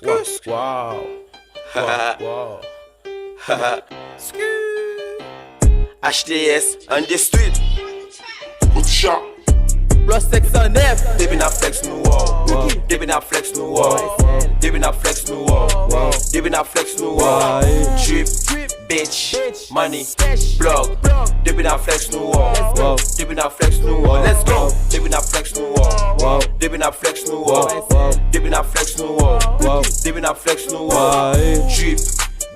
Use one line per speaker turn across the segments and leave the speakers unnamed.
Wow. Wow.
HTS on the street.
Good shot.
Plus 609.
They been a flex no wall. They been a flex no wall. They been a flex no wall. They been a flex no wall. Trip, bitch, money, blog. They been a flex no wall. They been a flex no wall. Let's go. They been a flex no wall. They been a flex no wall. They been a flex no wall. They been a flex no wall. Trip,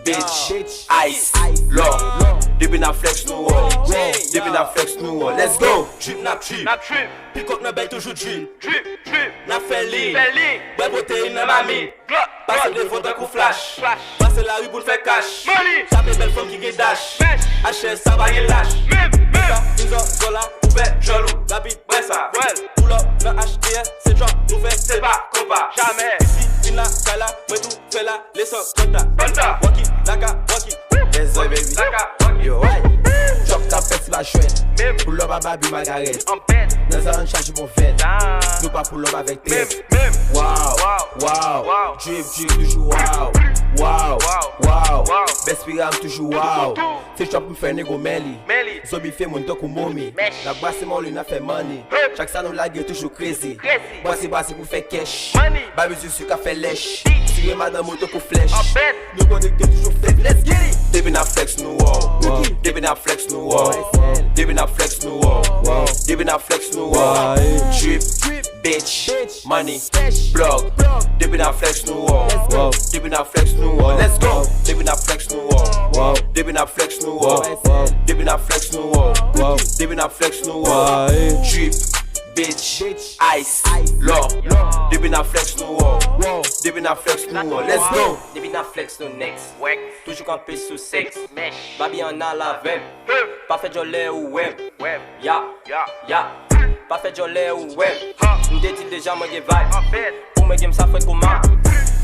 bitch, ice, law. They been a flex no wall. They been a flex no wall. Let's go.
Trip na trip, pick up na belle toujours trip, na fait lit, belle protéine na mami, passe des photos pour flash, passe la rue pour le faire cash, tape belle femme qui get dash, HS ça va y lâche, une dollar, ouvert, jaloux, rapide, ouais ça, pull up na HTS, c'est drop, nous fait, c'est pas combat, jamais, ici, la kala, moi tout, fait la, les sons, conta, walkie, laka, walkie,
Let's go baby.
Yo, ouais. Drop ta fête, c'est pas chouette. Pull up à Babu Margaret. Dans un charge mon fait. Nous pas pull up avec tête. Wow. Drip, toujours wow. Best piram toujours wow. C'est chop me fait négo Melly. Zombie fait mon toc ou mommy. La boisse c'est mon lune a fait money. Chaque ça nous lague toujours crazy. Moi c'est basé pour faire cash. Babu sur qu'a fait lèche. Tirer madame moto pour flèche. Nous connecter toujours fait. Let's get it.
They been a flex no wall. They been a flex no wall. They been a flex no wall. They been a flex no wall. Trip, bitch, money, blog. They been a flex no wall. They been a flex no wall. Let's go. They been a flex no wall. They been a flex no wall. They been a flex no wall. They been a flex no wall. Trip, bitch, ice, law. They been a flex no wall. They been a flex no wall. Let's go.
They been a flex no next, toujours campé sous sexe, babi en a la vem, pas fait jolé ou web, ya, pas fait jolé ou web, m'détit déjà moi j'ai vibe, pour me game ça fait comment,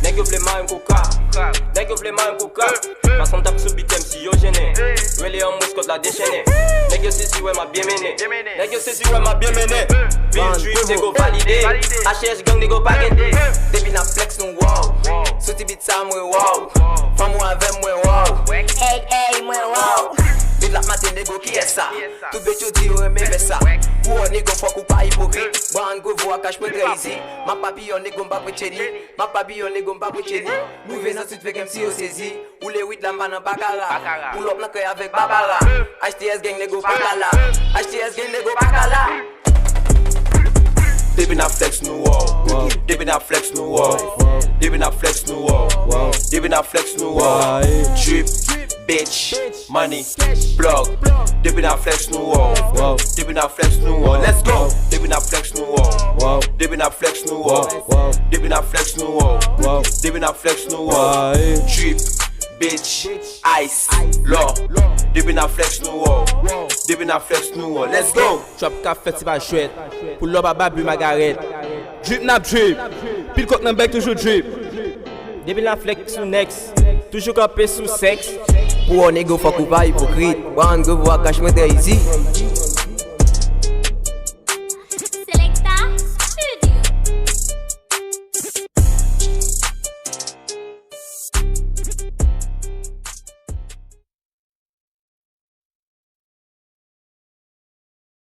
nèg yo vle ma un coca, nèg yo vle ma un coca, parce qu'on tape sous bitem si yo gêné, relé en mousse contre la déchaîné, nèg yo saisi ouais m'a bien mené, nèg yo saisi ouais m'a bien mené, Bill Dream nèg yo validé, HS gang nèg yo pas guetté, they been a flex no wow, soti bit ça moi wow, femme moi avec moi wow, hey moi wow. Bit la matin nego qui est ça, tout bête yo dit ouais mais ça, ou on nego fuck ou pas hypocrite, bon go voir cache moi crazy, ma papillon nego pas préteni, ma papillon nego pas préteni, nous venons tout fait comme si on saisi, ou les 8 la man en bacala, pull up na cœur avec babara, HTS gang nego pas là, HTS gang nego pas là.
They been a flex no wall. They been a flex no wall. They been a flex no wall. They been a flex no wall. Trip, bitch, money, blog. They been a flex no wall. They been a flex no wall. Let's go. They been a flex no wall. They been a flex no wall. They been a flex no wall. They been a flex no wall. Trip, bitch, ice, law. They been a flex no wall. They been a flex no wall. Let's go.
Drop ta fête, c'est pas chouette. Pull up à Babu Margaret. Drip na drip. Pile coq nan bec toujours drip.
They been a flex no next, toujours campé sous sexe.
Pour on ego fuck ou pas hypocrite, one go voir cache moi ici.